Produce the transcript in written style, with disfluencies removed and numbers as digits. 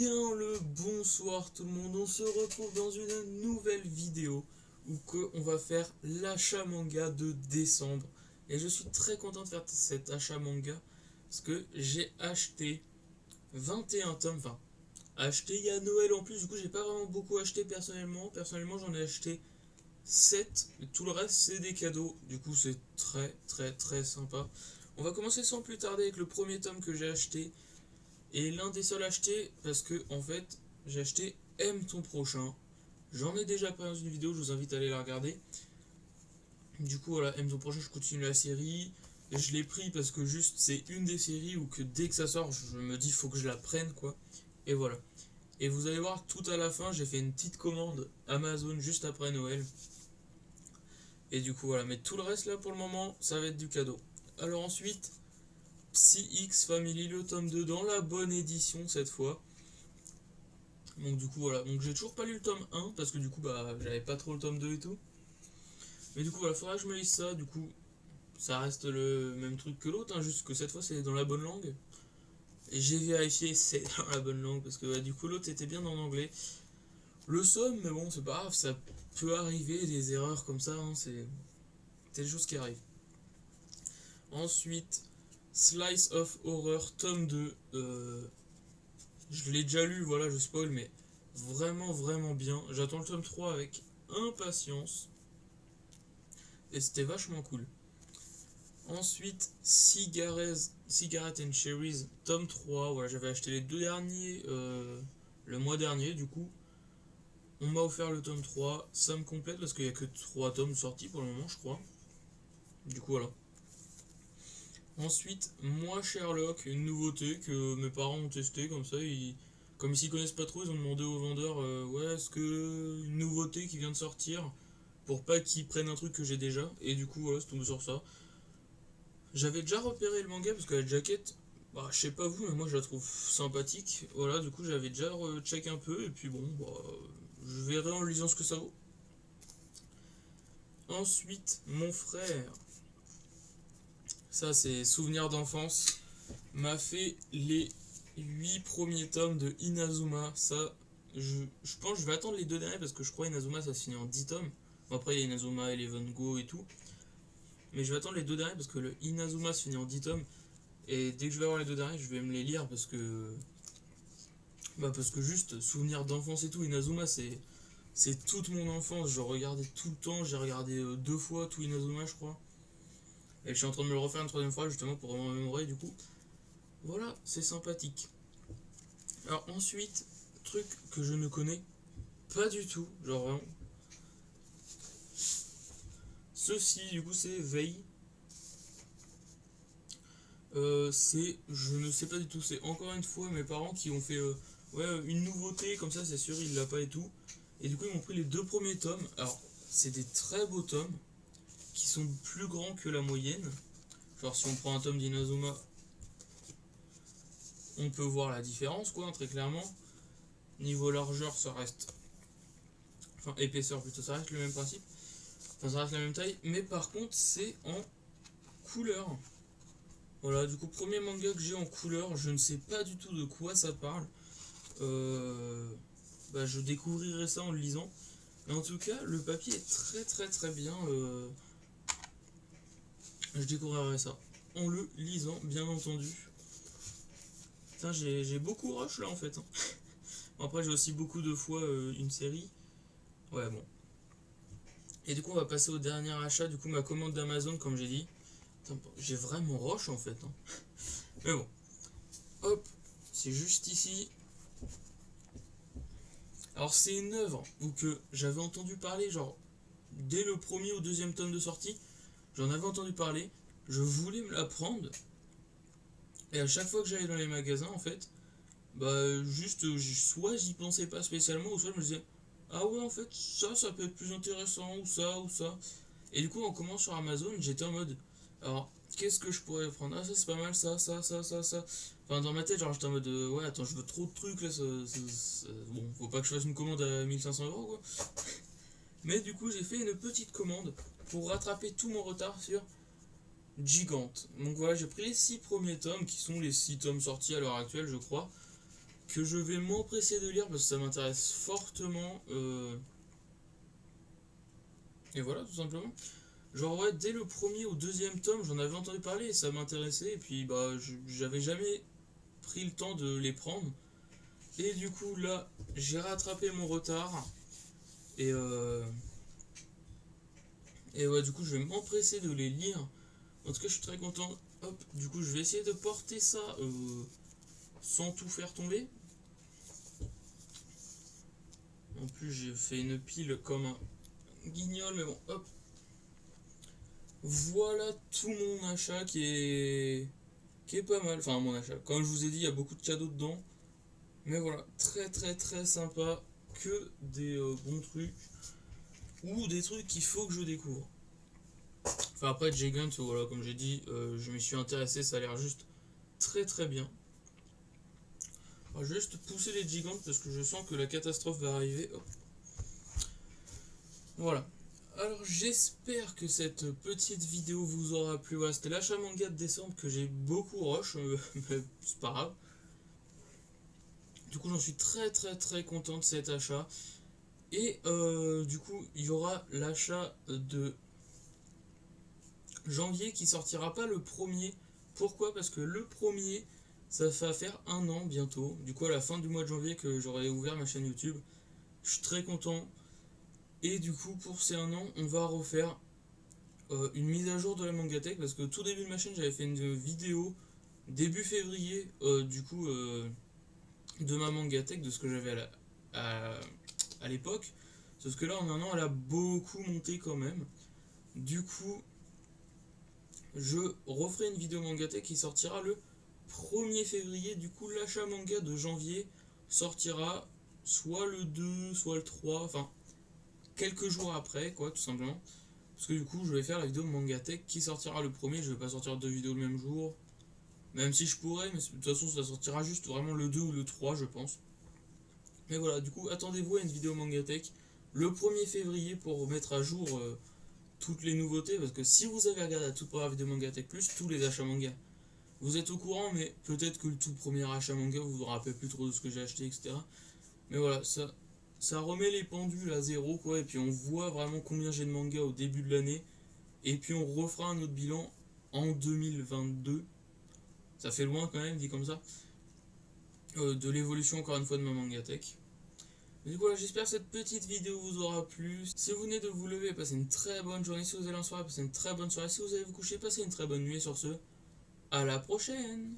bien le bonsoir tout le monde, on se retrouve dans une nouvelle vidéo où on va faire l'achat manga de décembre. Et je suis très content de faire cet achat manga parce que j'ai acheté 21 tomes, enfin acheté il y a Noël en plus, du coup j'ai pas vraiment beaucoup acheté personnellement. Personnellement j'en ai acheté 7, et tout le reste c'est des cadeaux, du coup c'est très sympa. On va commencer sans plus tarder avec le premier tome que j'ai acheté. Et l'un des seuls achetés, parce que en fait, j'ai acheté Aime ton prochain. J'en ai déjà parlé dans une vidéo, je vous invite à aller la regarder. Du coup, voilà, Aime ton prochain, je continue la série. Et je l'ai pris parce que juste, c'est une des séries où que dès que ça sort, je me dis, faut que je la prenne, quoi. Et voilà. Et vous allez voir, tout à la fin, j'ai fait une petite commande Amazon juste après Noël. Et du coup, voilà. Mais tout le reste, là, pour le moment, ça va être du cadeau. Alors ensuite, Psy X Family, le tome 2 dans la bonne édition cette fois. Donc du coup voilà, donc j'ai toujours pas lu le tome 1 parce que du coup bah j'avais pas trop le tome 2 et tout. Mais du coup voilà, faudra que je me lise ça, du coup ça reste le même truc que l'autre, hein, juste que cette fois c'est dans la bonne langue. Et j'ai vérifié, c'est dans la bonne langue parce que bah, du coup l'autre était bien en anglais. Le somme, mais bon c'est pas grave, ça peut arriver des erreurs comme ça, hein, c'est des choses qui arrivent. Ensuite, Slice of Horror tome 2, je l'ai déjà lu, voilà je spoil, mais vraiment bien. J'attends le tome 3 avec impatience. Et c'était vachement cool. Ensuite, Cigarette and Cherries, tome 3. Voilà, j'avais acheté les deux derniers le mois dernier, du coup. On m'a offert le tome 3. Ça me complète parce qu'il n'y a que 3 tomes sortis pour le moment, je crois. Du coup, voilà. Ensuite, moi Sherlock, une nouveauté que mes parents ont testé comme ça. Comme ils s'y connaissent pas trop, ils ont demandé au vendeur ouais, est-ce que une nouveauté qui vient de sortir pour pas qu'ils prennent un truc que j'ai déjà. Et du coup, voilà, c'est tombé sur ça. J'avais déjà repéré le manga parce que la jaquette, bah, je sais pas vous, mais moi je la trouve sympathique. Voilà, du coup j'avais déjà check un peu et puis bon, bah, je verrai en lisant ce que ça vaut. Ensuite, mon frère, ça c'est souvenir d'enfance, m'a fait les 8 premiers tomes de Inazuma. Ça, je pense que je vais attendre les deux derniers parce que je crois Inazuma ça se finit en 10 tomes. Bon, après il y a Inazuma Eleven Go et tout. Mais je vais attendre les deux derniers parce que le Inazuma se finit en 10 tomes. Et dès que je vais avoir les deux derniers, je vais me les lire parce que. Bah, parce que juste, souvenir d'enfance et tout, Inazuma, c'est toute mon enfance. Je regardais tout le temps, j'ai regardé deux fois tout Inazuma, je crois. Et je suis en train de me le refaire une troisième fois justement pour me remémorer, du coup. Voilà, c'est sympathique. Alors ensuite, truc que je ne connais pas du tout, genre vraiment. Ceci, du coup, c'est Veille. Je ne sais pas du tout, c'est encore une fois mes parents qui ont fait ouais, une nouveauté, comme ça c'est sûr il l'a pas et tout. Et du coup ils m'ont pris les deux premiers tomes. Alors c'est des très beaux tomes qui sont plus grands que la moyenne. Genre si on prend un tome d'Inazuma, on peut voir la différence quoi, très clairement. Niveau largeur ça reste, enfin épaisseur plutôt, ça reste le même principe. Enfin ça reste la même taille, mais par contre c'est en couleur. Voilà, du coup premier manga que j'ai en couleur, je ne sais pas du tout de quoi ça parle. Euh, Bah, je découvrirai ça en le lisant. Mais en tout cas, le papier est très bien. Je découvrirai ça en le lisant, bien entendu. Putain, j'ai beaucoup rush là en fait, hein. Après, j'ai aussi beaucoup de fois une série. Ouais, bon. Et du coup, on va passer au dernier achat. Du coup, ma commande d'Amazon, comme j'ai dit. J'ai vraiment rush en fait, hein. Mais bon. Hop, c'est juste ici. Alors, c'est une œuvre où que j'avais entendu parler, genre, dès le premier ou deuxième tome de sortie. J'en avais entendu parler, je voulais me la prendre, et à chaque fois que j'allais dans les magasins, en fait, bah juste, soit j'y pensais pas spécialement, ou soit je me disais, ah ouais, en fait, ça peut être plus intéressant, ou ça. Et du coup, en commençant sur Amazon, j'étais en mode, alors, qu'est-ce que je pourrais prendre? Ah, ça c'est pas mal, ça. Enfin, dans ma tête, genre, j'étais en mode, ouais, attends, je veux trop de trucs là, bon, faut pas que je fasse une commande à 1500 € quoi. Mais du coup, j'ai fait une petite commande pour rattraper tout mon retard sur Gigante. Donc voilà, j'ai pris les 6 premiers tomes, qui sont les 6 tomes sortis à l'heure actuelle, je crois. que je vais m'empresser de lire parce que ça m'intéresse fortement. Et voilà, tout simplement. Genre ouais, dès le premier ou deuxième tome, j'en avais entendu parler et ça m'intéressait. Et puis bah, j'avais jamais pris le temps de les prendre. Et du coup là, j'ai rattrapé mon retard. Et, euh, et ouais, du coup, je vais m'empresser de les lire. En tout cas, je suis très content. Hop, du coup, je vais essayer de porter ça sans tout faire tomber. En plus, j'ai fait une pile comme un guignol, mais bon, hop. Voilà tout mon achat qui est pas mal. Enfin, mon achat. Comme je vous ai dit, il y a beaucoup de cadeaux dedans. Mais voilà, très très très sympa. Que des bons trucs. Ou des trucs qu'il faut que je découvre. Enfin, après, Gigant, voilà, comme j'ai dit, je m'y suis intéressé. Ça a l'air juste très très bien. On va juste pousser les gigantes parce que je sens que la catastrophe va arriver. Hop. Voilà. Alors j'espère que cette petite vidéo vous aura plu. Voilà, c'était l'achat manga de décembre que j'ai beaucoup rush, mais c'est pas grave. Du coup j'en suis très très très content de cet achat. Et du coup il y aura l'achat de janvier qui sortira pas le premier. Pourquoi? Parce que le premier, ça va faire un an bientôt. Du coup à la fin du mois de janvier que j'aurai ouvert ma chaîne YouTube. Je suis très content. Et du coup, pour ces un an, on va refaire une mise à jour de la Mangatech parce que tout début de ma chaîne, j'avais fait une vidéo début février de ma Mangatech, de ce que j'avais à l'époque. Sauf que là, en un an, elle a beaucoup monté quand même. Du coup, je referai une vidéo Mangatech qui sortira le 1er février. Du coup, l'achat manga de janvier sortira soit le 2, soit le 3, enfin quelques jours après, quoi, tout simplement. Parce que du coup, je vais faire la vidéo Mangatech qui sortira le premier. Je vais pas sortir deux vidéos le même jour. Même si je pourrais, mais de toute façon, ça sortira juste vraiment le 2 ou le 3, je pense. Mais voilà, du coup, attendez-vous à une vidéo Mangatech le 1er février pour mettre à jour toutes les nouveautés. Parce que si vous avez regardé la toute première vidéo Mangatech Plus, tous les achats manga, vous êtes au courant, mais peut-être que le tout premier achat manga, vous vous rappelez plus trop de ce que j'ai acheté, etc. Mais voilà, ça remet les pendules à zéro, quoi. Et puis on voit vraiment combien j'ai de mangas au début de l'année. Et puis on refera un autre bilan en 2022. Ça fait loin quand même, dit comme ça. De l'évolution encore une fois de ma Mangatech. Du coup voilà, j'espère que cette petite vidéo vous aura plu. Si vous venez de vous lever, passez une très bonne journée. Si vous allez en soirée, passez une très bonne soirée. Si vous allez vous coucher, passez une très bonne nuit. Sur ce, à la prochaine!